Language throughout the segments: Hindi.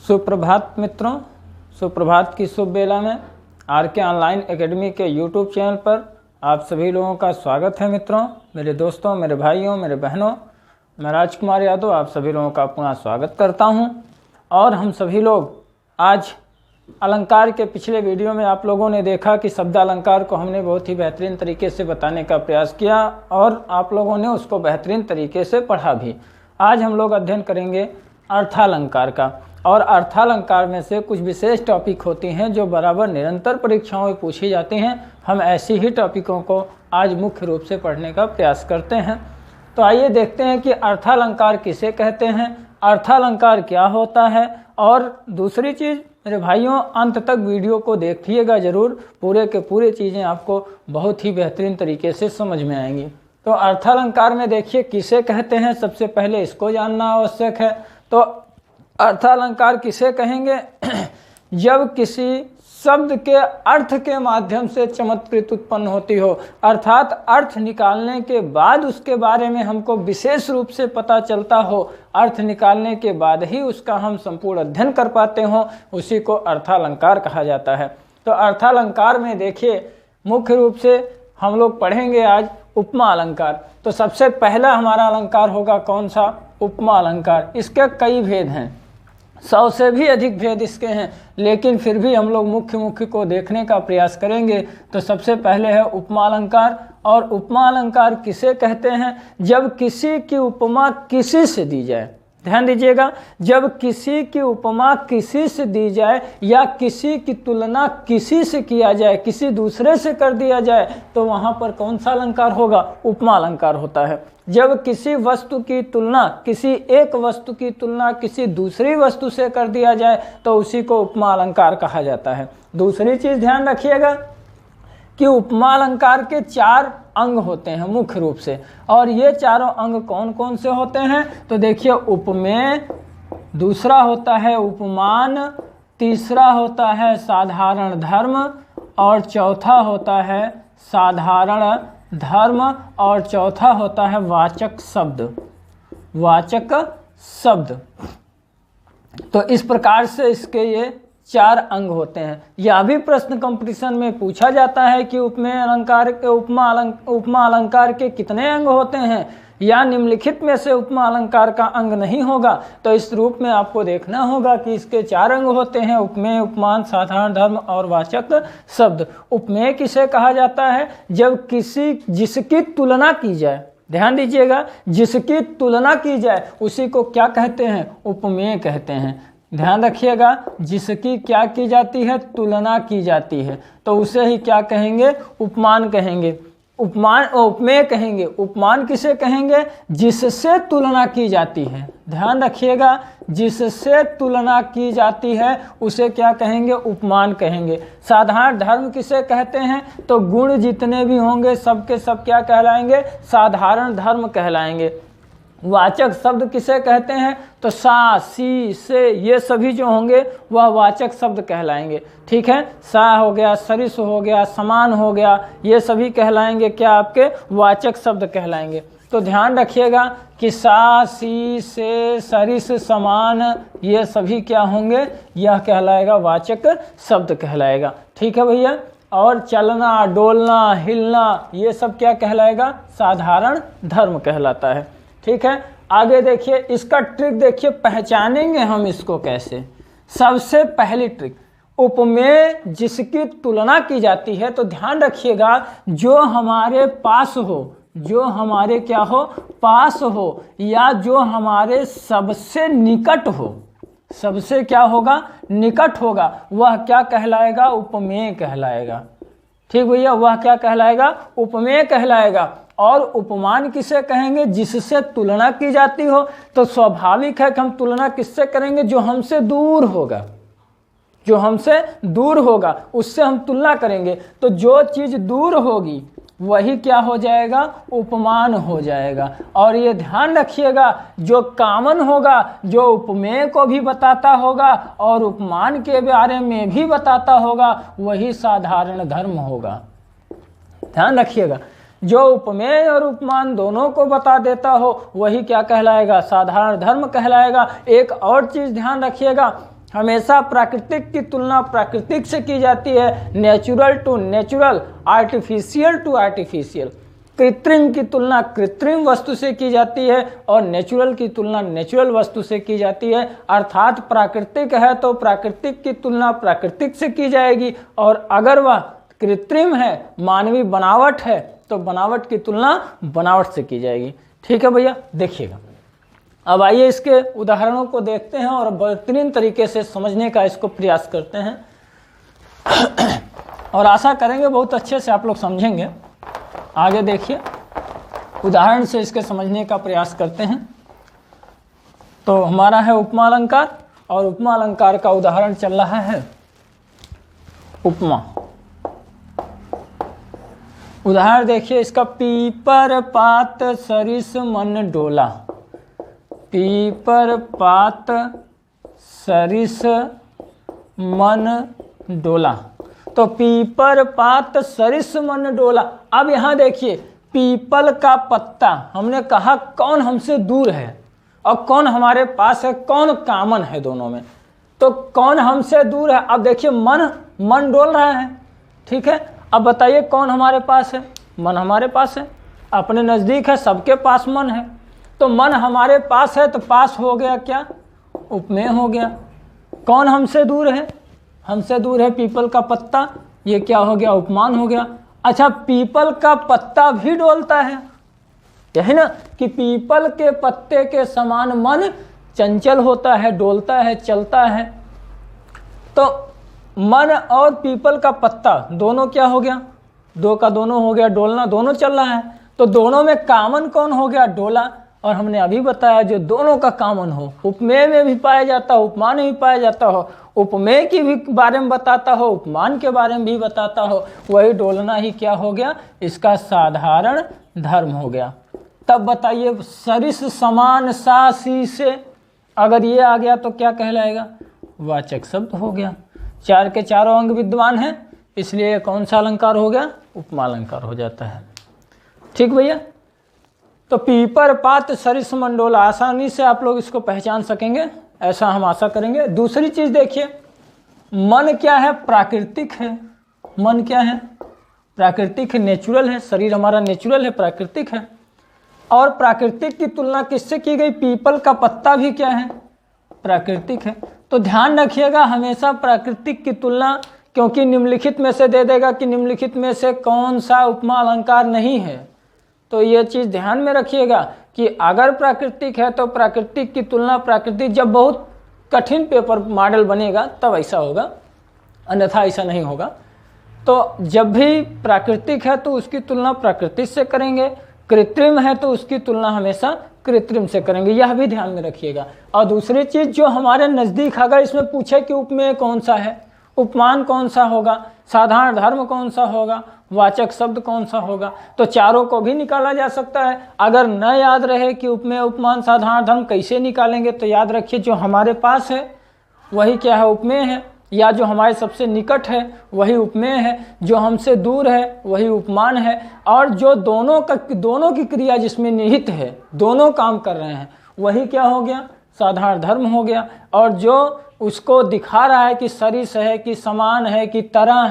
सुप्रभात मित्रों, सुप्रभात की शुभ बेला में आर के ऑनलाइन एकेडमी के यूट्यूब चैनल पर आप सभी लोगों का स्वागत है। मित्रों, मेरे दोस्तों, मेरे भाइयों, मेरे बहनों, मैं राजकुमार यादव आप सभी लोगों का पुनः स्वागत करता हूं। और हम सभी लोग आज अलंकार के पिछले वीडियो में आप लोगों ने देखा कि शब्द अलंकार को हमने बहुत ही बेहतरीन तरीके से बताने का प्रयास किया और आप लोगों ने उसको बेहतरीन तरीके से पढ़ा भी। आज हम लोग अध्ययन करेंगे अर्थालंकार का, और अर्थालंकार में से कुछ विशेष टॉपिक होती हैं जो बराबर निरंतर परीक्षाओं में पूछी जाती हैं। हम ऐसी ही टॉपिकों को आज मुख्य रूप से पढ़ने का प्रयास करते हैं। तो आइए देखते हैं कि अर्थालंकार किसे कहते हैं, अर्थालंकार क्या होता है। और दूसरी चीज़ मेरे भाइयों, अंत तक वीडियो को देखिएगा ज़रूर, पूरे के पूरे चीज़ें आपको बहुत ही बेहतरीन तरीके से समझ में आएंगी। तो अर्थालंकार में देखिए किसे कहते हैं, सबसे पहले इसको जानना आवश्यक है। तो अर्थालंकार किसे कहेंगे? जब किसी शब्द के अर्थ के माध्यम से चमत्कृत उत्पन्न होती हो, अर्थात अर्थ निकालने के बाद उसके बारे में हमको विशेष रूप से पता चलता हो, अर्थ निकालने के बाद ही उसका हम संपूर्ण अध्ययन कर पाते हो, उसी को अर्थालंकार कहा जाता है। तो अर्थालंकार में देखिए मुख्य रूप से हम लोग पढ़ेंगे आज उपमा अलंकार। तो सबसे पहला हमारा अलंकार होगा कौन सा? उपमा अलंकार। इसके कई भेद हैं, 100 से भी अधिक भेद इसके हैं, लेकिन फिर भी हम लोग मुख्य को देखने का प्रयास करेंगे। तो सबसे पहले है उपमा अलंकार। और उपमा अलंकार किसे कहते हैं? जब किसी की उपमा किसी से दी जाए, ध्यान दीजिएगा, जब किसी की उपमा किसी से दी जाए या किसी की तुलना किसी से किया जाए, किसी दूसरे से कर दिया जाए, तो वहाँ पर कौन सा अलंकार होगा? उपमा अलंकार होता है। जब किसी वस्तु की तुलना, किसी एक वस्तु की तुलना किसी दूसरी वस्तु से कर दिया जाए, तो उसी को उपमा अलंकार कहा जाता है। दूसरी चीज़ ध्यान रखिएगा कि उपमा अलंकार के 4 अंग होते हैं मुख्य रूप से। और ये चारों अंग कौन कौन से होते हैं? तो देखिए, उपमेय, दूसरा होता है उपमान, तीसरा होता है साधारण धर्म, और चौथा होता है साधारण धर्म, और चौथा होता है वाचक शब्द। वाचक शब्द। तो इस प्रकार से इसके ये 4 अंग होते हैं। यह भी प्रश्न कंपटीशन में पूछा जाता है कि उपमेय अलंकार के उपमा अलंकार के कितने अंग होते हैं, या निम्नलिखित में से उपमा अलंकार का अंग नहीं होगा। तो इस रूप में आपको देखना होगा कि इसके 4 अंग होते हैं, उपमेय, उपमान, साधारण धर्म और वाचक शब्द। उपमेय किसे कहा जाता है? जब जिसकी तुलना की जाए, ध्यान दीजिएगा, जिसकी तुलना की जाए उसी को क्या कहते हैं? उपमेय कहते हैं। ध्यान रखिएगा, जिसकी क्या की जाती है? तुलना की जाती है, तो उसे ही क्या कहेंगे? उपमान कहेंगे। उपमेय कहेंगे। उपमान किसे कहेंगे? जिससे तुलना की जाती है। ध्यान रखिएगा, जिससे तुलना की जाती है उसे क्या कहेंगे? उपमान कहेंगे। साधारण धर्म किसे कहते हैं? तो गुण जितने भी होंगे सबके सब क्या कहलाएंगे? साधारण धर्म कहलाएंगे। वाचक शब्द किसे कहते हैं? तो सा, सी, से, ये सभी जो होंगे वह वाचक शब्द कहलाएंगे। ठीक है, सा हो गया, सरिस हो गया, समान हो गया, ये सभी कहलाएंगे क्या? आपके वाचक शब्द कहलाएंगे। तो ध्यान रखिएगा कि सा, सी, से, सरिस, समान, ये सभी क्या होंगे? यह कहलाएगा वाचक शब्द कहलाएगा। ठीक है भैया। और चलना, डोलना, हिलना, ये सब क्या कहलाएगा? साधारण धर्म कहलाता है। ठीक है, आगे देखिए, इसका ट्रिक देखिए, पहचानेंगे हम इसको कैसे। सबसे पहली ट्रिक, उपमेय जिसकी तुलना की जाती है, तो ध्यान रखिएगा, जो हमारे पास हो, जो हमारे क्या हो? पास हो, या जो हमारे सबसे निकट हो, सबसे क्या होगा? निकट होगा, वह क्या कहलाएगा? उपमेय कहलाएगा। ठीक भैया, वह क्या कहलाएगा? उपमेय कहलाएगा। और उपमान किसे कहेंगे? जिससे तुलना की जाती हो। तो स्वाभाविक है कि हम तुलना किससे करेंगे? जो हमसे दूर होगा, जो हमसे दूर होगा उससे हम तुलना करेंगे। तो जो चीज़ दूर होगी वही क्या हो जाएगा? उपमान हो जाएगा। और ये ध्यान रखिएगा, जो कॉमन होगा, जो उपमेय को भी बताता होगा और उपमान के बारे में भी बताता होगा, वही साधारण धर्म होगा। ध्यान रखिएगा, जो उपमेय और उपमान दोनों को बता देता हो वही क्या कहलाएगा? साधारण धर्म कहलाएगा। एक और चीज़ ध्यान रखिएगा हमेशा प्राकृतिक की तुलना प्राकृतिक से की जाती है, natural to natural, artificial to artificial. कृत्रिम की तुलना कृत्रिम वस्तु से की जाती है और नेचुरल की तुलना नेचुरल वस्तु से की जाती है। अर्थात प्राकृतिक है तो प्राकृतिक की तुलना प्राकृतिक से की जाएगी, और अगर वह कृत्रिम है, मानवीय बनावट है, तो बनावट की तुलना बनावट से की जाएगी। ठीक है भैया, देखिएगा। अब आइए इसके उदाहरणों को देखते हैं और बेहतरीन तरीके से समझने का इसको प्रयास करते हैं और आशा करेंगे बहुत अच्छे से आप लोग समझेंगे। आगे देखिए, उदाहरण से इसके समझने का प्रयास करते हैं। तो हमारा है उपमा अलंकार, और उपमा अलंकार का उदाहरण चल रहा है उपमा। उदाहरण देखिए इसका, पीपर पात सरिस मन डोला। पीपर पात सरिस मन डोला। तो पीपर पात सरिस मन डोला। अब यहाँ देखिए, पीपल का पत्ता, हमने कहा कौन हमसे दूर है और कौन हमारे पास है, कौन कॉमन है दोनों में। तो कौन हमसे दूर है, अब देखिए मन डोल रहा है, ठीक है। अब बताइए कौन हमारे पास है, मन हमारे पास है, अपने नज़दीक है, सबके पास मन है। तो मन हमारे पास है तो पास हो गया क्या, उपमेय हो गया। कौन हमसे दूर है, हमसे दूर है पीपल का पत्ता, ये क्या हो गया, उपमान हो गया। अच्छा, पीपल का पत्ता भी डोलता है, यही ना, कि पीपल के पत्ते के समान मन चंचल होता है, डोलता है, चलता है। तो मन और पीपल का पत्ता दोनों क्या हो गया, दो का दोनों हो गया, डोलना, दोनों चल रहा है। तो दोनों में कॉमन कौन हो गया, डोला। और हमने अभी बताया जो दोनों का कॉमन हो, उपमेय में भी पाया जाता हो, उपमान में भी पाया जाता हो, उपमेय की भी बारे में बताता हो, उपमान के बारे में भी बताता हो, वही डोलना ही क्या हो गया, इसका साधारण धर्म हो गया। तब बताइए, सरिस समान सा सी से अगर ये आ गया तो क्या कहलाएगा, वाचक शब्द हो गया। चार के चारों अंग विद्यमान हैं, इसलिए कौन सा अलंकार हो गया, उपमा अलंकार हो जाता है। ठीक भैया। तो पीपर पात सरिस मंडोला, आसानी से आप लोग इसको पहचान सकेंगे, ऐसा हम आशा करेंगे। दूसरी चीज देखिए, मन क्या है, प्राकृतिक है। मन क्या है, प्राकृतिक है, नेचुरल है। शरीर हमारा नेचुरल है, प्राकृतिक है। और प्राकृतिक की तुलना किससे की गई, पीपल का पत्ता भी क्या है, प्राकृतिक है। तो ध्यान रखिएगा हमेशा प्राकृतिक की तुलना, क्योंकि निम्नलिखित में से दे देगा कि निम्नलिखित में से कौन सा उपमा अलंकार नहीं है। तो ये चीज़ ध्यान में रखिएगा कि अगर प्राकृतिक है तो प्राकृतिक की तुलना प्राकृतिक, जब बहुत कठिन पेपर मॉडल बनेगा तब ऐसा होगा, अन्यथा ऐसा नहीं होगा। तो जब भी प्राकृतिक है तो उसकी तुलना प्राकृतिक से करेंगे, कृत्रिम है तो उसकी तुलना हमेशा कृत्रिम से करेंगे, यह भी ध्यान में रखिएगा। और दूसरी चीज़, जो हमारे नज़दीक अगर इसमें पूछे कि उपमेय कौन सा है, उपमान कौन सा होगा, साधारण धर्म कौन सा होगा, वाचक शब्द कौन सा होगा, तो चारों को भी निकाला जा सकता है। अगर न याद रहे कि उपमेय उपमान साधारण धर्म कैसे निकालेंगे, तो याद रखिए जो हमारे पास है वही क्या है, उपमेय है, या जो हमारे सबसे निकट है वही उपमेय है, जो हमसे दूर है वही उपमान है, और जो दोनों की क्रिया जिसमें निहित है, दोनों काम कर रहे हैं, वही क्या हो गया, साधारण धर्म हो गया। और जो उसको दिखा रहा है कि सरिस है, कि समान है, कि तरह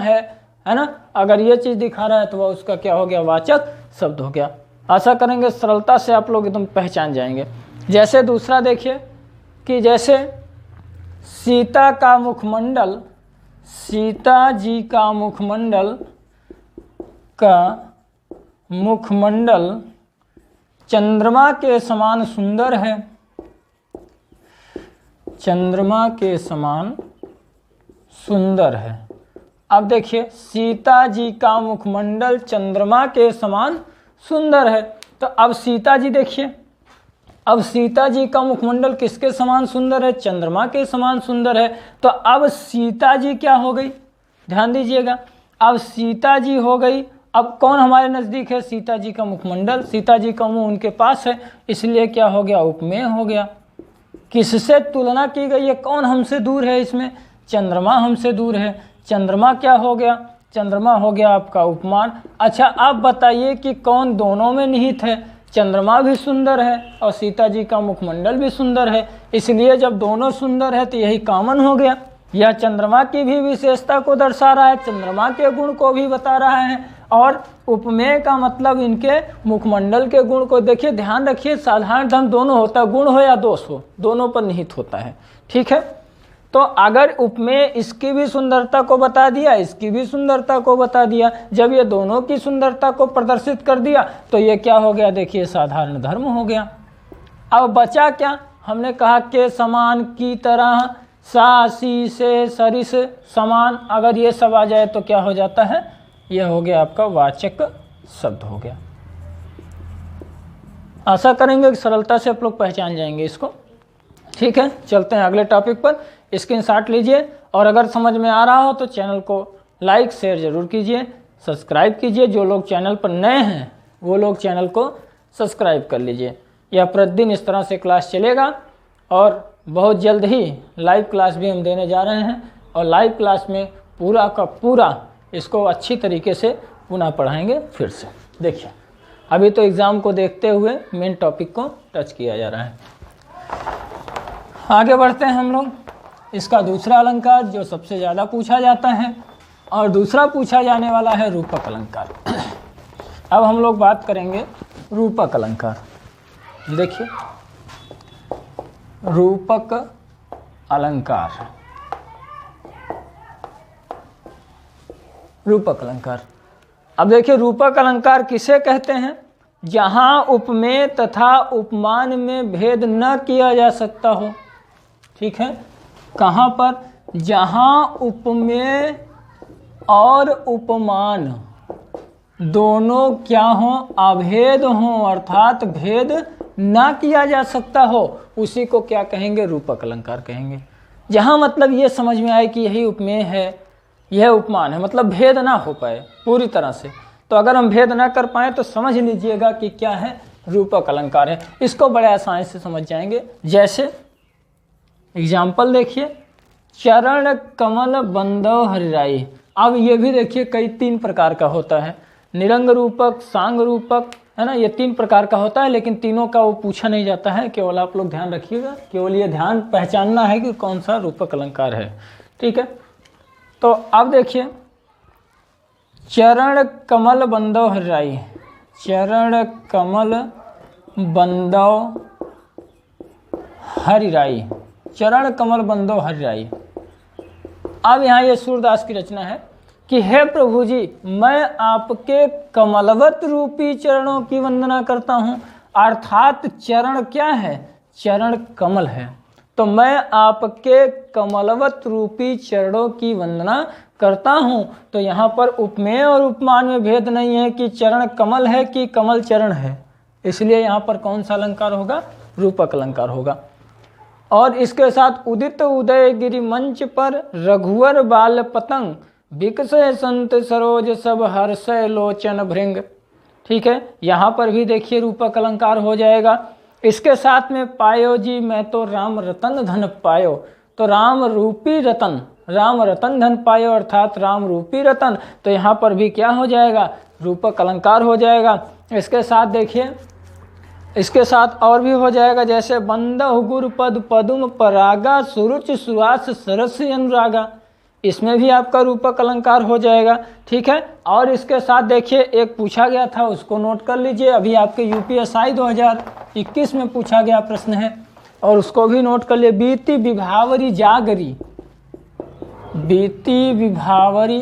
है ना, अगर ये चीज़ दिखा रहा है तो वह उसका क्या हो गया, वाचक शब्द हो गया। आशा करेंगे सरलता से आप लोग एकदम पहचान जाएंगे। जैसे दूसरा देखिए कि जैसे सीता का मुखमंडल, सीता जी का मुखमंडल चंद्रमा के समान सुंदर है, चंद्रमा के समान सुंदर है। अब देखिए, सीता जी का मुखमंडल चंद्रमा के समान सुंदर है। तो अब सीता जी देखिए, अब सीता जी का मुखमंडल किसके समान सुंदर है, चंद्रमा के समान सुंदर है। तो अब सीता जी क्या हो गई, ध्यान दीजिएगा, अब सीता जी हो गई। अब कौन हमारे नज़दीक है, सीता जी का मुखमंडल, सीता जी का मुंह उनके पास है, इसलिए क्या हो गया, उपमेय हो गया। किससे तुलना की गई है, कौन हमसे दूर है, इसमें चंद्रमा हमसे दूर है, चंद्रमा क्या हो गया, चंद्रमा हो गया आपका उपमान। अच्छा, अब बताइए कि कौन दोनों में निहित है, चंद्रमा भी सुंदर है और सीता जी का मुखमंडल भी सुंदर है, इसलिए जब दोनों सुंदर है तो यही कॉमन हो गया। यह चंद्रमा की भी विशेषता को दर्शा रहा है, चंद्रमा के गुण को भी बता रहा है, और उपमेय का मतलब इनके मुखमंडल के गुण को। देखिए, ध्यान रखिए, साधारण धर्म दोनों होता है, गुण हो या दोष हो, दोनों पर निहित होता है। ठीक है, तो अगर उपमेय इसकी भी सुंदरता को बता दिया, इसकी भी सुंदरता को बता दिया, जब ये दोनों की सुंदरता को प्रदर्शित कर दिया तो ये क्या हो गया, देखिए साधारण धर्म हो गया। अब बचा क्या, हमने कहा के समान, की तरह, सा, सी, से, सरिस, समान, अगर ये सब आ जाए तो क्या हो जाता है, ये हो गया आपका वाचक शब्द हो गया। आशा करेंगे कि सरलता से आप लोग पहचान जाएंगे इसको। ठीक है, चलते हैं अगले टॉपिक पर। स्क्रीनशॉट लीजिए, और अगर समझ में आ रहा हो तो चैनल को लाइक शेयर जरूर कीजिए, सब्सक्राइब कीजिए। जो लोग चैनल पर नए हैं वो लोग चैनल को सब्सक्राइब कर लीजिए। यह प्रतिदिन इस तरह से क्लास चलेगा, और बहुत जल्द ही लाइव क्लास भी हम देने जा रहे हैं, और लाइव क्लास में पूरा का पूरा इसको अच्छी तरीके से पुनः पढ़ाएंगे फिर से। देखिए, अभी तो एग्ज़ाम को देखते हुए मेन टॉपिक को टच किया जा रहा है। आगे बढ़ते हैं हम लोग। इसका दूसरा अलंकार जो सबसे ज़्यादा पूछा जाता है, और दूसरा पूछा जाने वाला है रूपक अलंकार। अब हम लोग बात करेंगे रूपक अलंकार। देखिए, रूपक अलंकार, रूपक अलंकार। अब देखिए, रूपक अलंकार किसे कहते हैं, जहाँ उपमेय तथा उपमान में भेद न किया जा सकता हो। ठीक है, कहाँ पर, जहाँ उपमेय और उपमान दोनों क्या हो, अभेद हो, अर्थात भेद ना किया जा सकता हो, उसी को क्या कहेंगे, रूपक अलंकार कहेंगे। जहाँ मतलब ये समझ में आए कि यही उपमेय है, यह उपमान है, मतलब भेद ना हो पाए पूरी तरह से। तो अगर हम भेद ना कर पाए तो समझ लीजिएगा कि क्या है, रूपक अलंकार है। इसको बड़े आसानी से समझ जाएंगे। जैसे एग्जाम्पल देखिए, चरण कमल बंदव हरिराई। अब ये भी देखिए कई 3 प्रकार का होता है, निरंग रूपक, सांग रूपक, है ना, ये 3 प्रकार का होता है, लेकिन तीनों का वो पूछा नहीं जाता है। केवल आप लोग ध्यान रखिएगा, केवल ये ध्यान पहचानना है कि कौन सा रूपक अलंकार है। ठीक है, तो अब देखिए, चरण कमल बंदव हरिराई, चरण कमल बंदव हरिराई, चरण कमल बंदव हरिराई। अब यहाँ ये सूरदास की रचना है कि हे प्रभु जी, मैं आपके कमलवत रूपी चरणों की वंदना करता हूँ। अर्थात चरण क्या है, चरण कमल है, तो मैं आपके कमलवत रूपी चरणों की वंदना करता हूँ। तो यहाँ पर उपमेय और उपमान में भेद नहीं है कि चरण कमल है कि कमल चरण है, इसलिए यहाँ पर कौन सा अलंकार होगा, रूपक अलंकार होगा। और इसके साथ उदित उदय गिरि मंच पर रघुवर बाल पतंग, विकसय संत सरोज सब हर्षय लोचन भृंग। ठीक है, यहाँ पर भी देखिए रूपक अलंकार हो जाएगा। इसके साथ में पायो जी मैं तो राम रतन धन पायो, तो राम रूपी रतन, राम रतन धन पायो, अर्थात राम रूपी रतन, तो यहाँ पर भी क्या हो जाएगा, रूपक अलंकार हो जाएगा। इसके साथ देखिए, इसके साथ और भी हो जाएगा, जैसे बंदहु गुरु पद पदुम परागा, सुरुचि सुहास सरस अनुरागा, इसमें भी आपका रूपक अलंकार हो जाएगा। ठीक है, और इसके साथ देखिए एक पूछा गया था, उसको नोट कर लीजिए, अभी आपके यूपीएसआई 2021 में पूछा गया प्रश्न है, और उसको भी नोट कर लिए। बीती विभावरी जागरी, बीती विभावरी,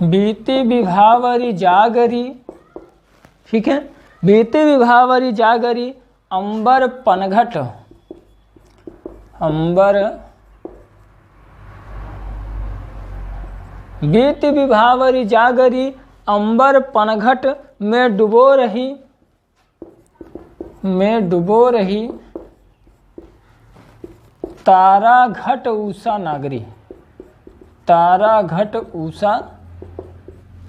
बीती विभावरी जागरी। ठीक है, बीती विभावरी जागरी, अंबर पनघट, अंबर, बीती विभावरी जागरी, अंबर पनघट में डुबो रही, में डुबो रही, तारा घट उषा नागरी, तारा घट उषा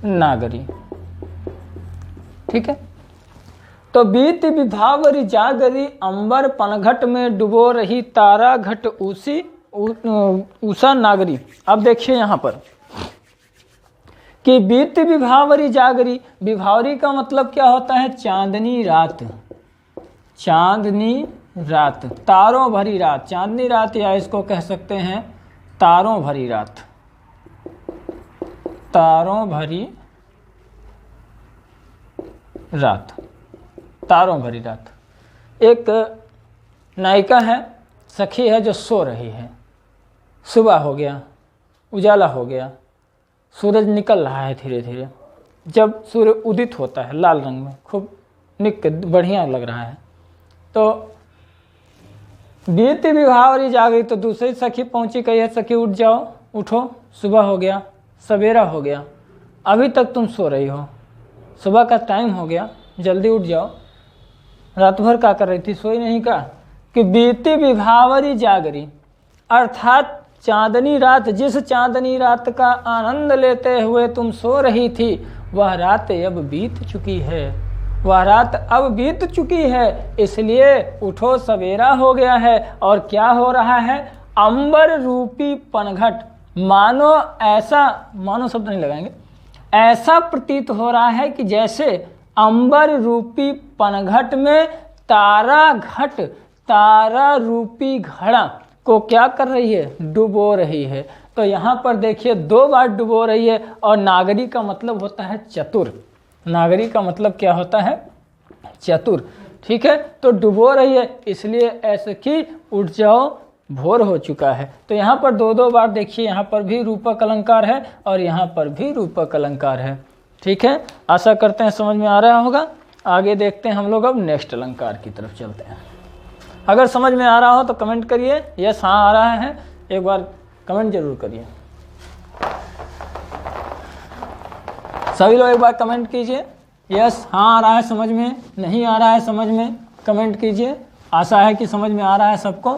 नागरी। ठीक है, तो बीत विभावरी जागरी, अंबर पनघट में डुबो रही, तारा घट उषा नागरी। अब देखिए यहाँ पर कि बीत विभावरी जागरी। विभावरी का मतलब क्या होता है? चांदनी रात, चांदनी रात, तारों भरी रात, चांदनी रात, या इसको कह सकते हैं तारों भरी रात, तारों भरी रात, तारों भरी रात। एक नायिका है, सखी है, जो सो रही है। सुबह हो गया, उजाला हो गया, सूरज निकल रहा है धीरे धीरे। जब सूर्य उदित होता है लाल रंग में, खूब निक बढ़िया लग रहा है, तो बीत विभावरी जागरी। तो दूसरी सखी पहुंची, कही है सखी उठ जाओ, उठो, सुबह हो गया, सवेरा हो गया, अभी तक तुम सो रही हो, सुबह का टाइम हो गया, जल्दी उठ जाओ। रात भर क्या कर रही थी? सोई नहीं का? कि बीती विभावरी जागरी, अर्थात चांदनी रात, जिस चांदनी रात का आनंद लेते हुए तुम सो रही थी, वह रात अब बीत चुकी है, वह रात अब बीत चुकी है, इसलिए उठो, सवेरा हो गया है। और क्या हो रहा है? अंबर रूपी पनघट, मानो ऐसा, मानो शब्द नहीं लगाएंगे, ऐसा प्रतीत हो रहा है कि जैसे अंबर रूपी पनघट में तारा घट, तारा रूपी घड़ा को क्या कर रही है? डुबो रही है। तो यहाँ पर देखिए 2 बार डुबो रही है। और नागरी का मतलब होता है चतुर, नागरी का मतलब क्या होता है? चतुर, ठीक है। तो डुबो रही है, इसलिए ऐसे कि उठ जाओ, भोर हो चुका है। तो यहाँ पर 2 बार देखिए, यहाँ पर भी रूपक अलंकार है और यहाँ पर भी रूपक अलंकार है, ठीक है। आशा करते हैं समझ में आ रहा होगा। आगे देखते हैं हम लोग, अब नेक्स्ट अलंकार की तरफ चलते हैं। अगर समझ में आ रहा हो तो कमेंट करिए, यस हाँ आ रहा है, एक बार कमेंट जरूर करिए। सभी लोग एक बार कमेंट कीजिए, यस हाँ आ रहा है समझ में, नहीं आ रहा है समझ में, कमेंट कीजिए। आशा है कि समझ में आ रहा है सबको,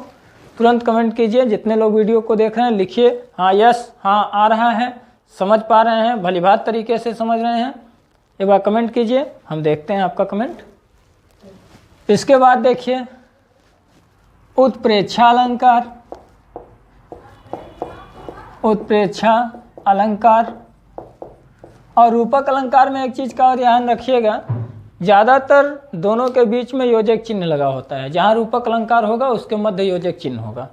तुरंत कमेंट कीजिए। जितने लोग वीडियो को देख रहे हैं लिखिए हाँ यस हाँ आ रहा है, समझ पा रहे हैं, भलीभांति तरीके से समझ रहे हैं। एक बार कमेंट कीजिए, हम देखते हैं आपका कमेंट। इसके बाद देखिए उत्प्रेक्षा अलंकार, उत्प्रेक्षा अलंकार और रूपक अलंकार में एक चीज़ का और ध्यान रखिएगा, ज़्यादातर दोनों के बीच में योजक चिन्ह लगा होता है। जहाँ रूपक अलंकार होगा उसके मध्य योजक चिन्ह होगा।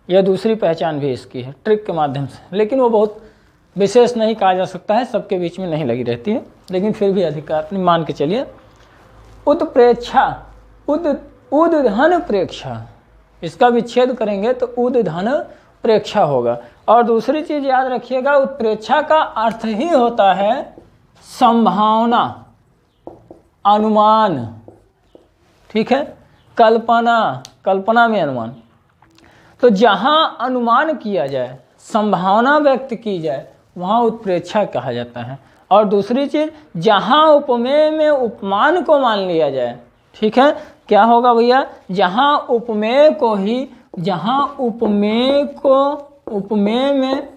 यह दूसरी पहचान भी इसकी है, ट्रिक के माध्यम से, लेकिन वो बहुत विशेष नहीं कहा जा सकता है, सबके बीच में नहीं लगी रहती है, लेकिन फिर भी अधिकार मान के चलिए। उत्प्रेक्षा, उद्धन प्रेक्षा, इसका विच्छेद करेंगे तो उद्धन प्रेक्षा होगा। और दूसरी चीज याद रखिएगा, उत्प्रेक्षा का अर्थ ही होता है संभावना, अनुमान, ठीक है, कल्पना, कल्पना में अनुमान। तो जहां अनुमान किया जाए, संभावना व्यक्त की जाए, वहां उत्प्रेक्षा कहा जाता है। और दूसरी चीज, जहां उपमेय में उपमान को मान लिया जाए, ठीक है, क्या होगा भैया? जहां उपमेय को ही, जहां उपमेय को, उपमेय में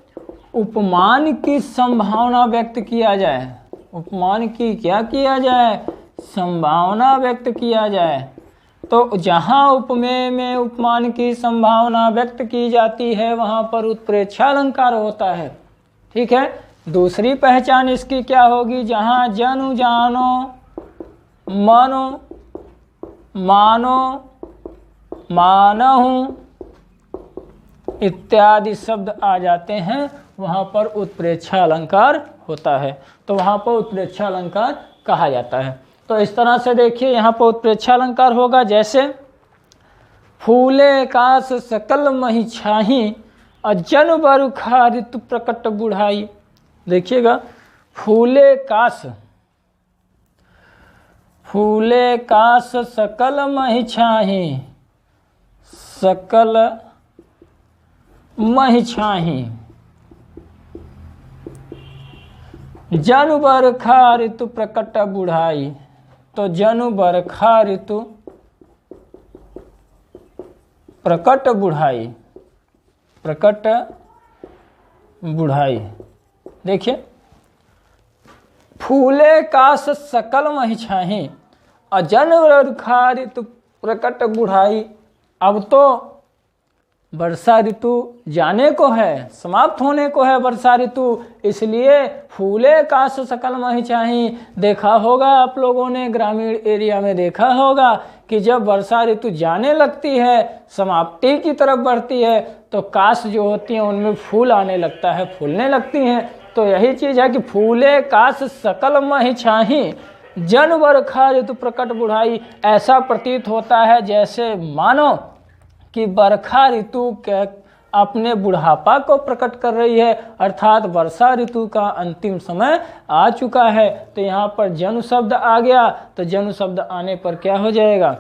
उपमान की संभावना व्यक्त किया जाए, उपमान की क्या किया जाए? संभावना व्यक्त किया जाए। तो जहां उपमेय में उपमान की संभावना व्यक्त की जाती है, वहां पर उत्प्रेक्षा अलंकार होता है, ठीक है। दूसरी पहचान इसकी क्या होगी? जहां जनु जानो, मनो, मानो, मानहु इत्यादि शब्द आ जाते हैं, वहाँ पर उत्प्रेक्षा अलंकार होता है। तो वहाँ पर उत्प्रेक्षा अलंकार कहा जाता है। तो इस तरह से देखिए यहाँ पर उत्प्रेक्षा अलंकार होगा, जैसे फूले काश सकल मही छाही, अजन बरुखा ऋतु प्रकट बुढ़ाई। देखिएगा, फूले काश, फूले काश सकल मही छाही, सकल मही छाही, जनु बरखा ऋतु प्रकट बुढ़ाई। तो जनु बरखा ऋतु प्रकट बुढ़ाई, प्रकट बुढ़ाई। देखिए, फूले काश सकल मही छाही, अजन बरखा ऋतु प्रकट बुढ़ाई। अब तो वर्षा ऋतु जाने को है, समाप्त होने को है वर्षा ऋतु, इसलिए फूले काश सकल महि चाही। देखा होगा आप लोगों ने, ग्रामीण एरिया में देखा होगा कि जब वर्षा ऋतु जाने लगती है, समाप्ति की तरफ बढ़ती है, तो काश जो होती हैं उनमें फूल आने लगता है, फूलने लगती हैं। तो यही चीज़ है कि फूले काश सकल महि चाही, जन बरखा ऋतु प्रकट बुढ़ाई। ऐसा प्रतीत होता है जैसे मानो कि बरखा ऋतु के अपने बुढ़ापा को प्रकट कर रही है, अर्थात वर्षा ऋतु का अंतिम समय आ चुका है। तो यहाँ पर जनु शब्द आ गया, तो जनु शब्द आने पर क्या हो जाएगा?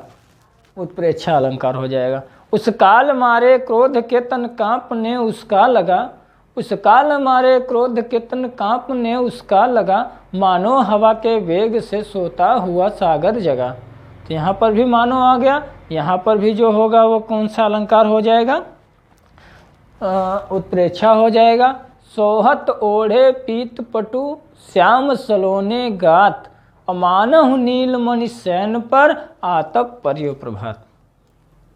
उत्प्रेक्षा अलंकार हो जाएगा। उस काल मारे क्रोध के तन कांपने उसका लगा, उस काल मारे क्रोध के तन कांपने उसका लगा, मानो हवा के वेग से सोता हुआ सागर जगा। तो यहाँ पर भी मानो आ गया, यहाँ पर भी जो होगा वो कौन सा अलंकार हो जाएगा? उत्प्रेक्षा हो जाएगा। सोहत ओढ़े पीत पटु श्याम सलोने गात, अमानहु नीलमणि सैन पर आतप पर्यो प्रभात।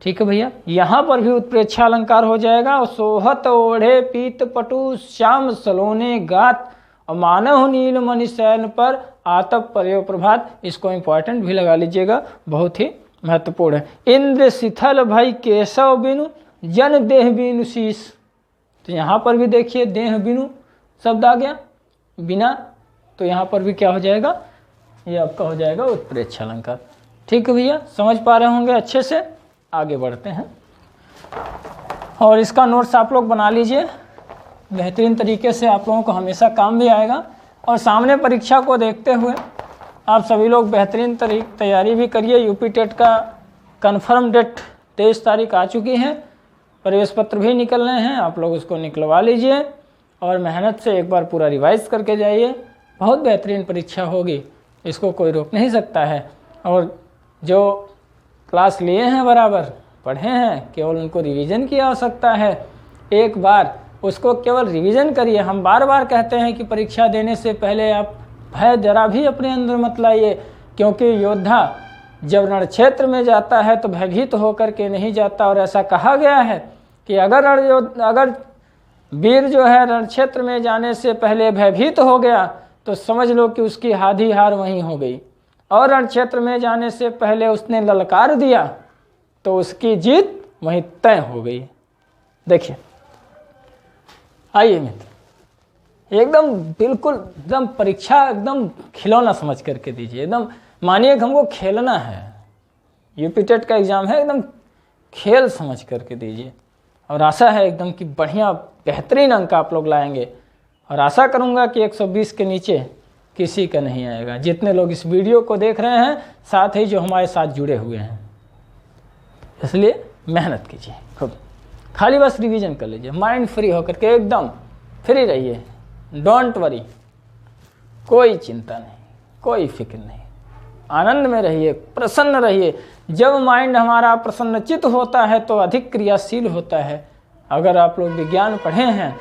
ठीक है भैया, यहाँ पर भी उत्प्रेक्षा अलंकार हो जाएगा। सोहत ओढ़े पीत पटु श्याम सलोने गात, अमानहु नीलमणि सैन पर आतप पर्यो प्रभात। इसको इंपॉर्टेंट भी लगा लीजिएगा, बहुत ही महत्वपूर्ण है। इंद्र शिथल भई केशव बिनु, जन देह बिनु शीश। तो यहाँ पर भी देखिए देह बिनु शब्द आ गया, बिना, तो यहाँ पर भी क्या हो जाएगा? ये आपका हो जाएगा उत्प्रेक्षा अलंकार। ठीक है भैया, समझ पा रहे होंगे अच्छे से। आगे बढ़ते हैं और इसका नोट्स आप लोग बना लीजिए, बेहतरीन तरीके से आप लोगों को हमेशा काम भी आएगा। और सामने परीक्षा को देखते हुए आप सभी लोग बेहतरीन तैयारी भी करिए। यूपी टेट का कन्फर्म डेट 23 तारीख आ चुकी है, प्रवेश पत्र भी निकलने हैं, आप लोग उसको निकलवा लीजिए और मेहनत से एक बार पूरा रिवाइज करके जाइए। बहुत बेहतरीन परीक्षा होगी, इसको कोई रोक नहीं सकता है। और जो क्लास लिए हैं, बराबर पढ़े हैं, केवल उनको रिवीजन की आवश्यकता है। एक बार उसको केवल रिवीजन करिए। हम बार बार कहते हैं कि परीक्षा देने से पहले आप भय जरा भी अपने अंदर मत लाइए, क्योंकि योद्धा जब रण क्षेत्र में जाता है तो भयभीत होकर के नहीं जाता। और ऐसा कहा गया है कि अगर वीर जो है रण क्षेत्र में जाने से पहले भयभीत हो गया तो समझ लो कि उसकी आधी हार वहीं हो गई, और रण क्षेत्र में जाने से पहले उसने ललकार दिया तो उसकी जीत वहीं तय हो गई। देखिए, आइए मित्र, एकदम बिल्कुल एकदम परीक्षा एकदम खिलौना समझ करके दीजिए। एकदम मानिए कि हमको खेलना है, यूपी टेट का एग्ज़ाम है, एकदम खेल समझ करके दीजिए। और आशा है एकदम कि बढ़िया बेहतरीन अंक आप लोग लाएंगे, और आशा करूंगा कि 120 के नीचे किसी का नहीं आएगा। जितने लोग इस वीडियो को देख रहे हैं, साथ ही जो हमारे साथ जुड़े हुए हैं, इसलिए मेहनत कीजिए खूब, खाली बस रिवीजन कर लीजिए, माइंड फ्री होकर के एकदम फ्री रहिए। डोंट वरी, कोई चिंता नहीं, कोई फिक्र नहीं, आनंद में रहिए, प्रसन्न रहिए। जब माइंड हमारा प्रसन्नचित होता है तो अधिक क्रियाशील होता है। अगर आप लोग विज्ञान पढ़े हैं,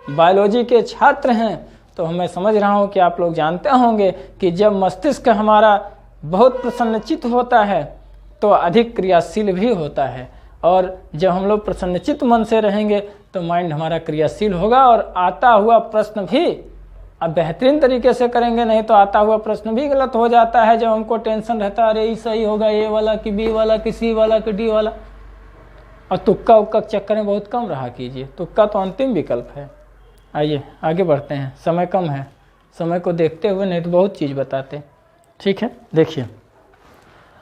बायोलॉजी के छात्र हैं, तो मैं समझ रहा हूँ कि आप लोग जानते होंगे कि जब मस्तिष्क हमारा बहुत प्रसन्नचित होता है तो अधिक क्रियाशील भी होता है। और जब हम लोग प्रसन्नचित मन से रहेंगे तो माइंड हमारा क्रियाशील होगा, और आता हुआ प्रश्न भी अब बेहतरीन तरीके से करेंगे। नहीं तो आता हुआ प्रश्न भी गलत हो जाता है जब हमको टेंशन रहता है, अरे ये सही होगा, ए वाला कि बी वाला कि सी वाला कि डी वाला। और तुक्का उक्का चक्कर में बहुत कम रहा कीजिए, तुक्का तो अंतिम विकल्प है। आइए आगे बढ़ते हैं, समय कम है, समय को देखते हुए नहीं तो बहुत चीज़ बताते। ठीक है, देखिए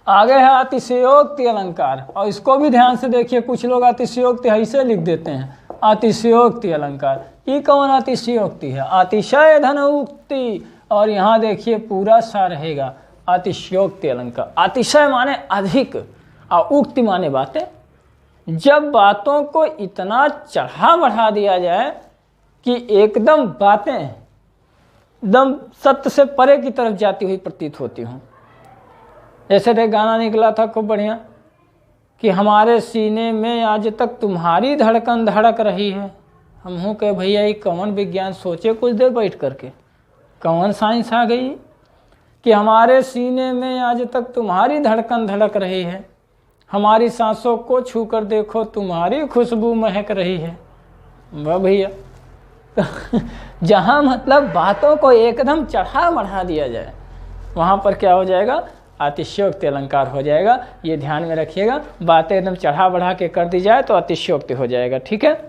आगे है अतिशयोक्ति अलंकार, और इसको भी ध्यान से देखिए। कुछ लोग अतिशयोक्ति ऐसे लिख देते हैं, अतिशयोक्ति अलंकार। ये कौन अतिशयोक्ति है? अतिशय धन उक्ति, और यहाँ देखिए पूरा सा रहेगा अतिशयोक्ति अलंकार। अतिशय माने अधिक, और उक्ति माने बातें। जब बातों को इतना चढ़ा बढ़ा दिया जाए कि एकदम बातें एकदम सत्य से परे की तरफ जाती हुई प्रतीत होती हूँ। जैसे एक गाना निकला था खूब बढ़िया कि हमारे सीने में आज तक तुम्हारी धड़कन धड़क रही है। हम हूँ कहे भैया ये कौन विज्ञान, सोचे कुछ देर बैठ करके, कौन साइंस आ गई कि हमारे सीने में आज तक तुम्हारी धड़कन धड़क रही है। हमारी सांसों को छू कर देखो तुम्हारी खुशबू महक रही है। वाह भैया। जहाँ मतलब बातों को एकदम चढ़ा बढ़ा दिया जाए वहाँ पर क्या हो जाएगा, अतिशयोक्ति अलंकार हो जाएगा। ये ध्यान में रखिएगा, बातें एकदम चढ़ा बढ़ा के कर दी जाए तो अतिशयोक्ति हो जाएगा। ठीक है।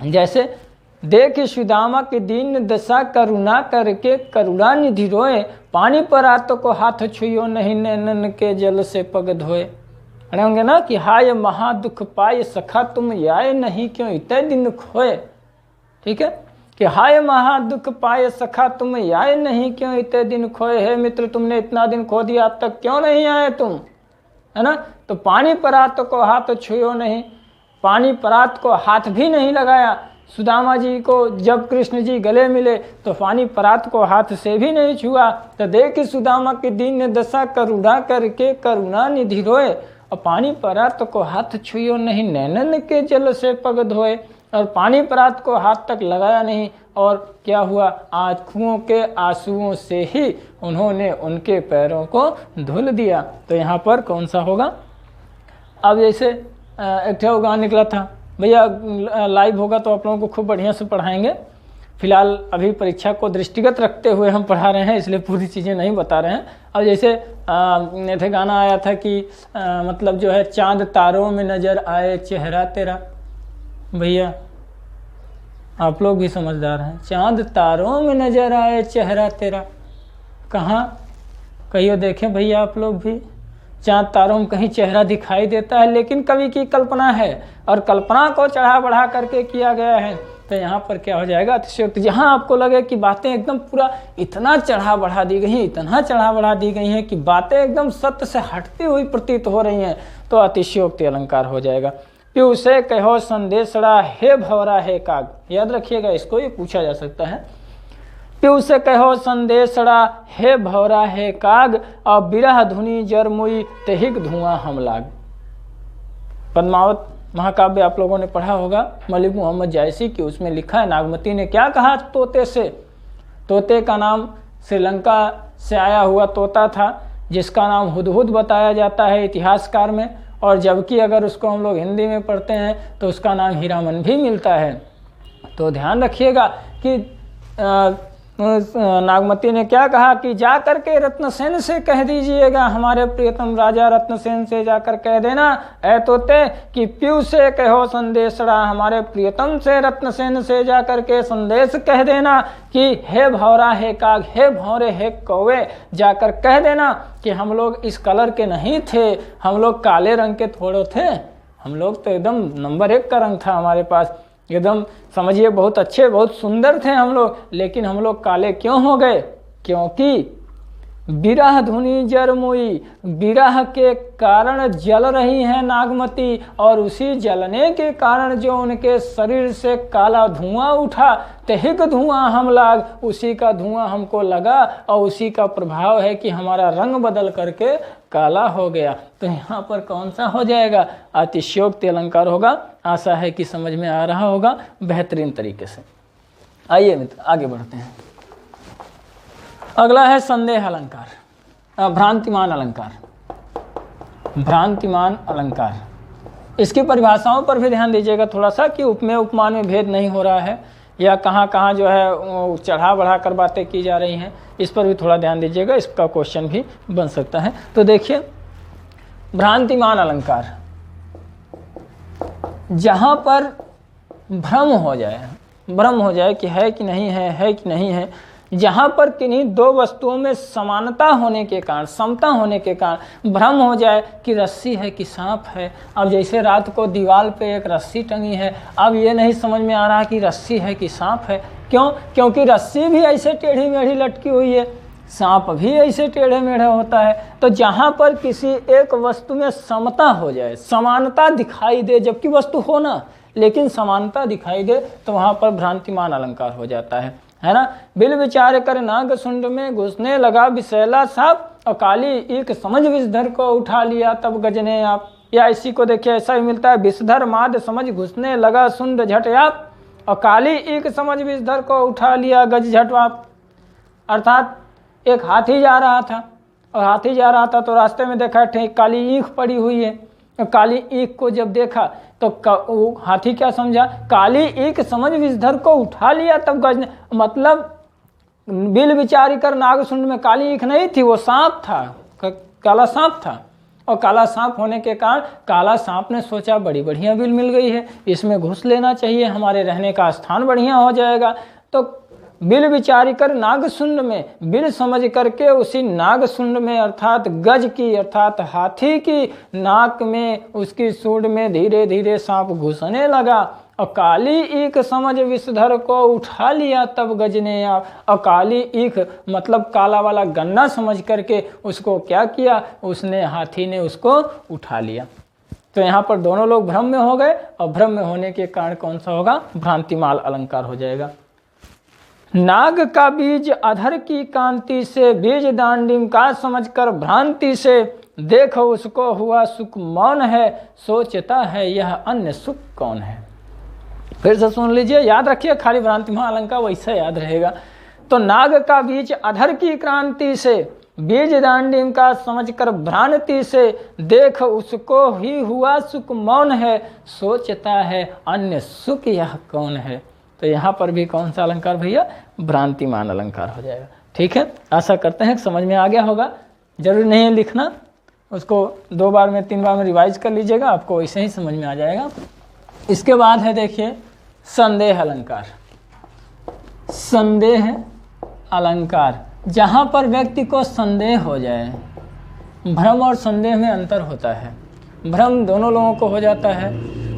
जैसे देख सुदामा की दीन दशा करुणा करके करुणा निधि रोए, पानी पर आतो को हाथ छुइयो नहीं नैनन के जल से पग धोए। अरे होंगे ना कि हाय महा दुख पाए सखा तुम आए नहीं क्यों इतने दिन खोए। ठीक है कि हाय महा दुख पाए सखा तुम आए नहीं क्यों इतने दिन खोए। है मित्र तुमने इतना दिन खो दिया अब तक क्यों नहीं आए तुम, है ना। तो पानी परात को हाथ छुयो नहीं, पानी परात को हाथ भी नहीं लगाया। सुदामा जी को जब कृष्ण जी गले मिले तो पानी परात को हाथ से भी नहीं छुआ। तो देख सुदामा की दीन दशा करुणा करके करुणा निधि रोए, और पानी परात को हाथ छुइयो नहीं नैनन के जल से पग धोए। और पानी परात को हाथ तक लगाया नहीं, और क्या हुआ, आँखों के आंसुओं से ही उन्होंने उनके पैरों को धुल दिया। तो यहाँ पर कौन सा होगा। अब जैसे एक गाना निकला था भैया, लाइव होगा तो आप लोगों को खूब बढ़िया से पढ़ाएंगे। फिलहाल अभी परीक्षा को दृष्टिगत रखते हुए हम पढ़ा रहे हैं, इसलिए पूरी चीज़ें नहीं बता रहे हैं। अब जैसे थे गाना आया था कि मतलब जो है चांद तारों में नजर आए चेहरा तेरा। भैया आप लोग भी समझदार हैं, चांद तारों में नजर आए चेहरा तेरा। कहाँ कहियो देखें भैया आप लोग भी, चांद तारों में कहीं चेहरा दिखाई देता है, लेकिन कवि की कल्पना है और कल्पना को चढ़ा बढ़ा करके किया गया है। तो यहाँ पर क्या हो जाएगा, अतिशयोक्ति। जहाँ आपको लगे कि बातें एकदम पूरा इतना चढ़ा बढ़ा दी गई हैं, इतना चढ़ा बढ़ा दी गई हैं कि बातें एकदम सत्य से हटती हुई प्रतीत हो रही हैं, तो अतिशयोक्ति अलंकार हो जाएगा। प्यू से कहो संदेशड़ा हे भवरा हे काग। याद रखिएगा, इसको ये पूछा जा सकता है। प्यू से कहो संदेशड़ा हे भवरा हे काग, और बिरह धुनी जरमुई तेहिक धुआं हम लाग। पद्मावत महाकाव्य आप लोगों ने पढ़ा होगा, मलिक मोहम्मद जायसी की, उसमें लिखा है नागमती ने क्या कहा तोते से। तोते का नाम श्रीलंका से आया हुआ तोता था, जिसका नाम हुदहुद बताया जाता है इतिहासकार में, और जबकि अगर उसको हम लोग हिंदी में पढ़ते हैं तो उसका नाम हीरामन भी मिलता है। तो ध्यान रखिएगा कि नागमती ने क्या कहा कि जा करके रत्नसेन से कह दीजिएगा, हमारे प्रियतम राजा रत्नसेन से जाकर कह देना ऐ तोते कि प्यू से कहो संदेशड़ा, हमारे प्रियतम से रत्नसेन से जाकर के संदेश कह देना कि हे भौरा हे काग, हे भौरे हे कौवे, जाकर कह देना कि हम लोग इस कलर के नहीं थे, हम लोग काले रंग के थोड़े थे, हम लोग तो एकदम नंबर 1 का रंग था हमारे पास, एकदम समझिए बहुत अच्छे बहुत सुंदर थे हम लोग, लेकिन हम लोग काले क्यों हो गए, क्योंकि बिरह धुनी जरमुई, बिरह के कारण जल रही है नागमती, और उसी जलने के कारण जो उनके शरीर से काला धुआं उठा, तेहिक धुआं हम लाग, उसी का धुआं हमको लगा, और उसी का प्रभाव है कि हमारा रंग बदल करके काला हो गया। तो यहाँ पर कौन सा हो जाएगा, अतिशयोक्ति अलंकार होगा। आशा है कि समझ में आ रहा होगा बेहतरीन तरीके से। आइए मित्र आगे बढ़ते हैं। अगला है संदेह अलंकार, भ्रांतिमान अलंकार। भ्रांतिमान अलंकार, इसकी परिभाषाओं पर भी ध्यान दीजिएगा थोड़ा सा, कि उपमेय उपमान में भेद नहीं हो रहा है, या कहाँ कहाँ जो है चढ़ा बढ़ा कर बातें की जा रही हैं, इस पर भी थोड़ा ध्यान दीजिएगा, इसका क्वेश्चन भी बन सकता है। तो देखिए भ्रांतिमान अलंकार, जहाँ पर भ्रम हो जाए कि है कि नहीं है कि नहीं है, जहाँ पर किन्हीं दो वस्तुओं में समानता होने के कारण, समता होने के कारण भ्रम हो जाए कि रस्सी है कि सांप है। अब जैसे रात को दीवार पे एक रस्सी टंगी है, अब ये नहीं समझ में आ रहा कि रस्सी है कि सांप है। क्यों? क्योंकि रस्सी भी ऐसे टेढ़ी मेढ़ी लटकी हुई है, सांप भी ऐसे टेढ़े मेढ़े होता है। तो जहाँ पर किसी एक वस्तु में समता हो जाए, समानता दिखाई दे, जबकि वस्तु हो ना, लेकिन समानता दिखाई दे, तो वहाँ पर भ्रांतिमान अलंकार हो जाता है ना। बिल विचार कर नाग सुंड में घुसने लगा विशैला सांप, और काली एक समझ विषधर को उठा लिया तब गजने आप। या इसी को देखिए ऐसा ही मिलता है, विषधर माद समझ घुसने लगा सुंड झटयाप, और काली एक समझ विषधर को उठा लिया गज झटवाप। अर्थात एक हाथी जा रहा था, और हाथी जा रहा था तो रास्ते में देखा ठीक काली ईख पड़ी हुई है, काली ईख को जब देखा तो वो हाथी क्या समझा, काली ईख समझ विषधर को उठा लिया तब गज ने, मतलब बिल विचारी कर नागसुंड में काली ईख नहीं थी, वो सांप था, काला सांप था। और काला सांप होने के कारण काला सांप ने सोचा बड़ी बढ़िया बिल मिल गई है, इसमें घुस लेना चाहिए, हमारे रहने का स्थान बढ़िया हो जाएगा। तो बिल विचारी कर नागसुंड में, बिल समझ करके उसी नागसुंड में अर्थात गज की अर्थात हाथी की नाक में, उसकी सूंड में धीरे धीरे सांप घुसने लगा और काली ईख समझ विषधर को उठा लिया तब गज ने आप। और काली ईख मतलब काला वाला गन्ना समझ करके उसको क्या किया, उसने, हाथी ने उसको उठा लिया। तो यहाँ पर दोनों लोग भ्रम में हो गए और भ्रम में होने के कारण कौन सा होगा, भ्रांतिमाल अलंकार हो जाएगा। नाग का बीज अधर की कांति से, बीज दांडिम का समझकर भ्रांति से, देख उसको हुआ सुख मौन है, सोचता है यह अन्य सुख कौन है। फिर से सुन लीजिए, याद रखिए, खाली भ्रांतिमाल अलंकार वैसा याद रहेगा। तो नाग का बीज अधर की क्रांति से, बीज दांडिम का समझकर भ्रांति से, देख उसको ही हुआ सुख मौन है, सोचता है अन्य सुख यह कौन है। तो यहाँ पर भी कौन सा अलंकार भैया, भ्रांतिमान अलंकार हो जाएगा। ठीक है, आशा करते हैं कि समझ में आ गया होगा। जरूरी नहीं है लिखना, उसको 2 बार में 3 बार में रिवाइज कर लीजिएगा, आपको वैसे ही समझ में आ जाएगा। इसके बाद है देखिए संदेह अलंकार। संदेह अलंकार, जहाँ पर व्यक्ति को संदेह हो जाए। भ्रम और संदेह में अंतर होता है। भ्रम दोनों लोगों को हो जाता है,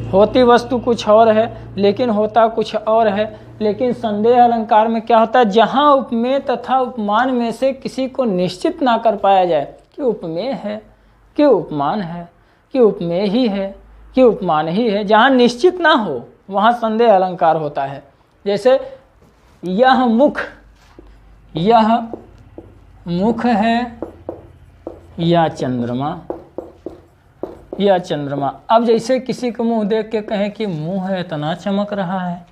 होती वस्तु कुछ और है लेकिन होता कुछ और है। लेकिन संदेह अलंकार में क्या होता है, जहाँ उपमेय तथा उपमान में से किसी को निश्चित ना कर पाया जाए कि उपमेय है कि उपमान है कि उपमेय ही है कि उपमान ही है, जहाँ निश्चित ना हो वहाँ संदेह अलंकार होता है। जैसे यह मुख है या चंद्रमा, या चंद्रमा। अब जैसे किसी को मुंह देख के कहें कि मुंह है इतना चमक रहा है,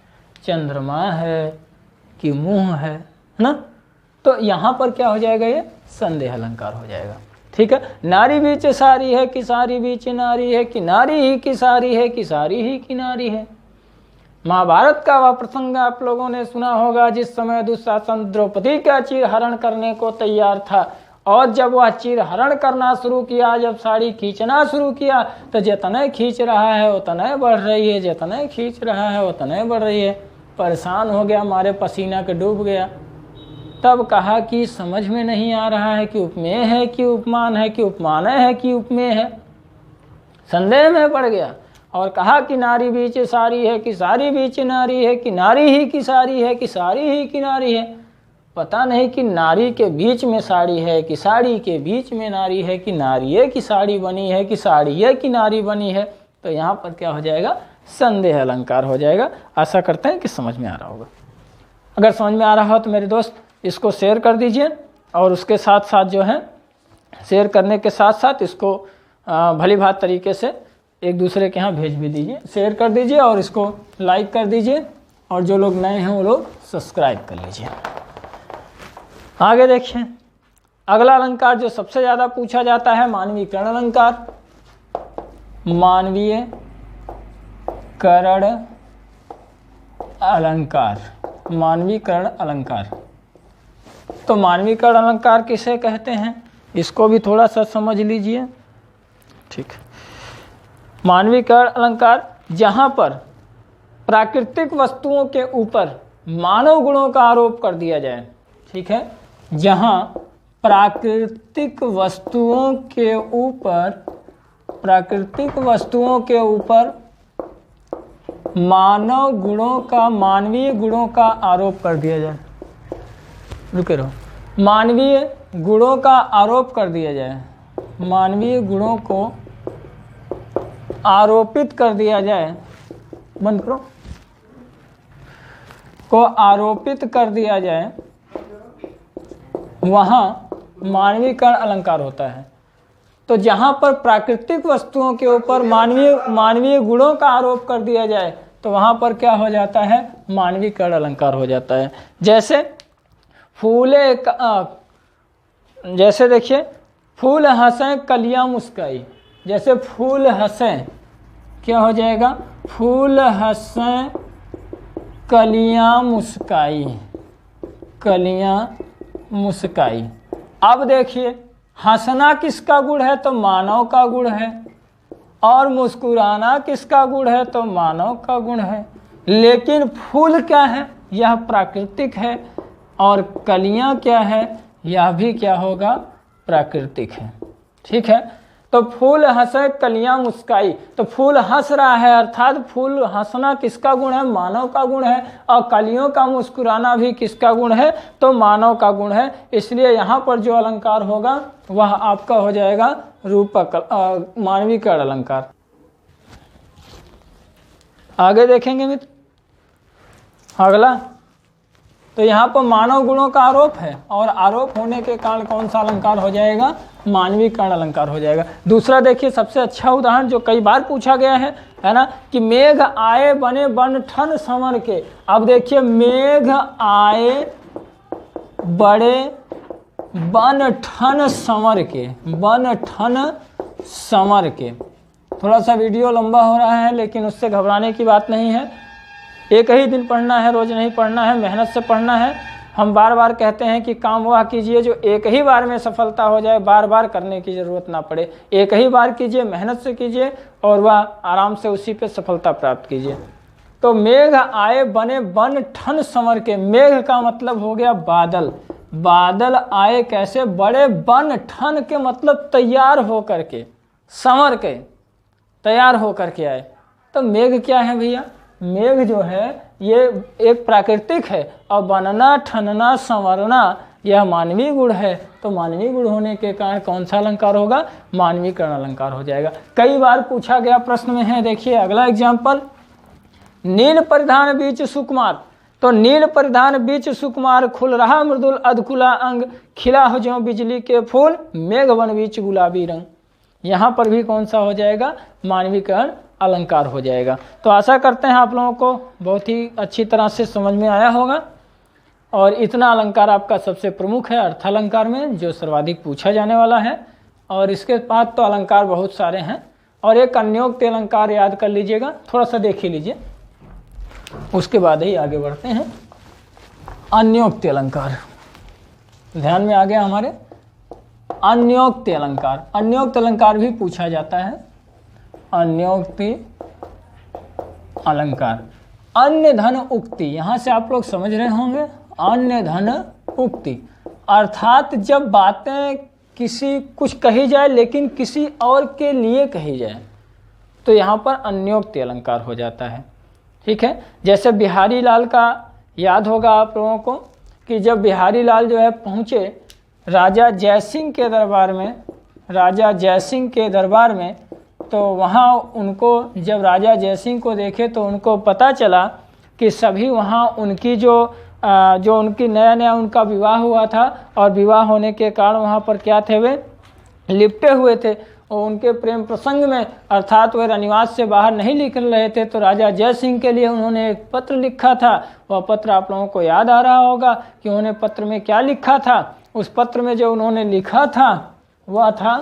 चंद्रमा है कि मुंह है ना, तो यहाँ पर क्या हो जाएगा, ये संदेह अलंकार हो जाएगा। ठीक है, नारी बीच सारी है कि सारी बीच नारी है, कि नारी ही की सारी है कि सारी ही की नारी है। महाभारत का वह प्रसंग आप लोगों ने सुना होगा, जिस समय दुशासन द्रौपदी का चीर हरण करने को तैयार था, और जब वह चीर हरण करना शुरू किया, जब साड़ी खींचना शुरू किया, तो जितने खींच रहा है उतने बढ़ रही है, जितने खींच रहा है उतने बढ़ रही है। परेशान हो गया, मारे पसीना के डूब गया। तब कहा कि समझ में नहीं आ रहा है कि उपमेय है कि उपमान है कि उपमान है कि उपमेय है। संदेह में पड़ गया और कहा कि नारी बीच सारी है कि सारी बीच नारी है, कि नारी ही की सारी है कि सारी ही की नारी है। पता नहीं कि नारी के बीच में साड़ी है कि साड़ी के बीच में नारी है, कि नारी की साड़ी बनी है कि साड़ी की नारी बनी है। तो यहाँ पर क्या हो जाएगा, संदेह अलंकार हो जाएगा। आशा करते हैं कि समझ में आ रहा होगा। अगर समझ में आ रहा हो तो मेरे दोस्त इसको शेयर कर दीजिए, और उसके साथ साथ जो है शेयर करने के साथ साथ इसको भली भात तरीके से एक दूसरे के यहाँ भेज भी दीजिए। शेयर कर दीजिए और इसको लाइक कर दीजिए, और जो लोग नए हैं वो लोग सब्सक्राइब कर लीजिए। आगे देखिए, अगला अलंकार जो सबसे ज़्यादा पूछा जाता है, मानवीकरण अलंकार। मानवीय करण अलंकार, मानवीकरण अलंकार। तो मानवीकरण अलंकार किसे कहते हैं, इसको भी थोड़ा सा समझ लीजिए। ठीक है, मानवीकरण अलंकार, जहाँ पर प्राकृतिक वस्तुओं के ऊपर मानव गुणों का आरोप कर दिया जाए। ठीक है, जहाँ प्राकृतिक वस्तुओं के ऊपर मानव गुणों का, मानवीय गुणों का आरोप कर दिया जाए। रुके रहो, मानवीय गुणों का आरोप कर दिया जाए, मानवीय गुणों को आरोपित कर दिया जाए, बंद करो, को आरोपित कर दिया जाए, वहाँ मानवीकरण अलंकार होता है। तो जहाँ पर प्राकृतिक वस्तुओं के ऊपर मानवीय गुणों का आरोप कर दिया जाए, तो वहाँ पर क्या हो जाता है, मानवीकरण अलंकार हो जाता है। जैसे फूले जैसे देखिए, फूल हंसे कलियां मुस्काई, जैसे फूल हंसे, क्या हो जाएगा? फूल हंसे कलियां मुस्काई, कलियां मुस्काई। अब देखिए, हंसना किसका गुण है? तो मानव का गुण है। और मुस्कुराना किसका गुण है? तो मानव का गुण है। लेकिन फूल क्या है? यह प्राकृतिक है। और कलियां क्या है? यह भी क्या होगा? प्राकृतिक है। ठीक है, तो फूल हंसे कलियां मुस्काई, तो फूल हंस रहा है, अर्थात फूल हंसना किसका गुण है? मानव का गुण है। और कलियों का मुस्कुराना भी किसका गुण है? तो मानव का गुण है। इसलिए यहाँ पर जो अलंकार होगा वह आपका हो जाएगा रूपक मानवीकरण अलंकार। आगे देखेंगे मित्र, अगला, तो यहाँ पर मानव गुणों का आरोप है, और आरोप होने के कारण कौन सा अलंकार हो जाएगा? मानवीकरण अलंकार हो जाएगा। दूसरा देखिए, सबसे अच्छा उदाहरण जो कई बार पूछा गया है ना, कि मेघ आए बने बन ठन संवर के। अब देखिए, मेघ आए बड़े बन ठन संवर के, बन ठन संवर के। थोड़ा सा वीडियो लंबा हो रहा है, लेकिन उससे घबराने की बात नहीं है। एक ही दिन पढ़ना है, रोज नहीं पढ़ना है, मेहनत से पढ़ना है। हम बार बार कहते हैं कि काम वह कीजिए जो एक ही बार में सफलता हो जाए, बार बार करने की ज़रूरत ना पड़े। एक ही बार कीजिए, मेहनत से कीजिए, और वह आराम से उसी पे सफलता प्राप्त कीजिए। तो मेघ आए बने बन ठन संवर के, मेघ का मतलब हो गया बादल। बादल आए कैसे? बड़े बन ठन के मतलब तैयार होकर के, संवर के, तैयार होकर के आए। तो मेघ क्या है भैया? मेघ जो है ये एक प्राकृतिक है, और बनना ठनना संवरना यह मानवीय गुण है। तो मानवीय गुण होने के कारण कौन सा अलंकार होगा? मानवीकरण अलंकार हो जाएगा। कई बार पूछा गया प्रश्न में है, देखिए अगला एग्जाम्पल, नील परिधान बीच सुकुमार। तो नील परिधान बीच सुकुमार, खुल रहा मृदुल अधकुला अंग, खिला हो ज्यों बिजली के फूल, मेघ वन बीच गुलाबी रंग। यहाँ पर भी कौन सा हो जाएगा? मानवीकरण अलंकार हो जाएगा। तो आशा करते हैं आप लोगों को बहुत ही अच्छी तरह से समझ में आया होगा। और इतना अलंकार आपका सबसे प्रमुख है अर्थालंकार में, जो सर्वाधिक पूछा जाने वाला है। और इसके बाद तो अलंकार बहुत सारे हैं। और एक अन्योक्ति अलंकार याद कर लीजिएगा, थोड़ा सा देख ही लीजिए, उसके बाद ही आगे बढ़ते हैं। अन्योक्ति अलंकार ध्यान में आ गया हमारे। अन्योक्ति अलंकार, अन्योक्ति अलंकार भी पूछा जाता है। अन्योक्ति अलंकार, अन्य धन उक्ति, यहाँ से आप लोग समझ रहे होंगे। अन्य धन उक्ति अर्थात जब बातें किसी कुछ कही जाए लेकिन किसी और के लिए कही जाए, तो यहाँ पर अन्योक्ति अलंकार हो जाता है। ठीक है, जैसे बिहारी लाल का याद होगा आप लोगों को, कि जब बिहारी लाल जो है पहुँचे राजा जयसिंह के दरबार में, राजा जयसिंह के दरबार में, तो वहाँ उनको जब राजा जयसिंह को देखे तो उनको पता चला कि सभी वहाँ उनकी जो उनकी नया नया उनका विवाह हुआ था, और विवाह होने के कारण वहाँ पर क्या थे, वे लिपटे हुए थे। और उनके प्रेम प्रसंग में अर्थात वे रनिवास से बाहर नहीं निकल रहे थे। तो राजा जयसिंह के लिए उन्होंने एक पत्र लिखा था। वह पत्र आप लोगों को याद आ रहा होगा कि उन्होंने पत्र में क्या लिखा था। उस पत्र में जो उन्होंने लिखा था वह था,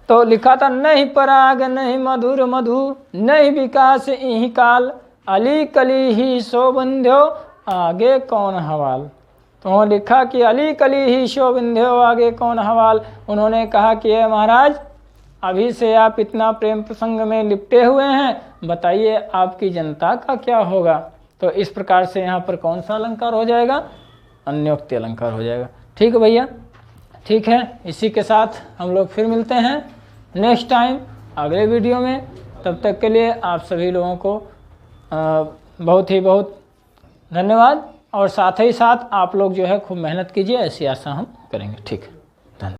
तो लिखा था, नहीं पराग नहीं मधुर मधु, नहीं विकास इही काल, अली कली ही शोबंध्यो आगे कौन हवाल। तो लिखा कि अली कली ही शोबंध्यो आगे कौन हवाल। उन्होंने कहा कि ये महाराज, अभी से आप इतना प्रेम प्रसंग में लिपटे हुए हैं, बताइए आपकी जनता का क्या होगा। तो इस प्रकार से यहाँ पर कौन सा अलंकार हो जाएगा? अन्योक्ति अलंकार हो जाएगा। ठीक है भैया, ठीक है। इसी के साथ हम लोग फिर मिलते हैं नेक्स्ट टाइम अगले वीडियो में। तब तक के लिए आप सभी लोगों को बहुत ही बहुत धन्यवाद। और साथ ही साथ आप लोग जो है खूब मेहनत कीजिए, ऐसी आशा हम करेंगे। ठीक है।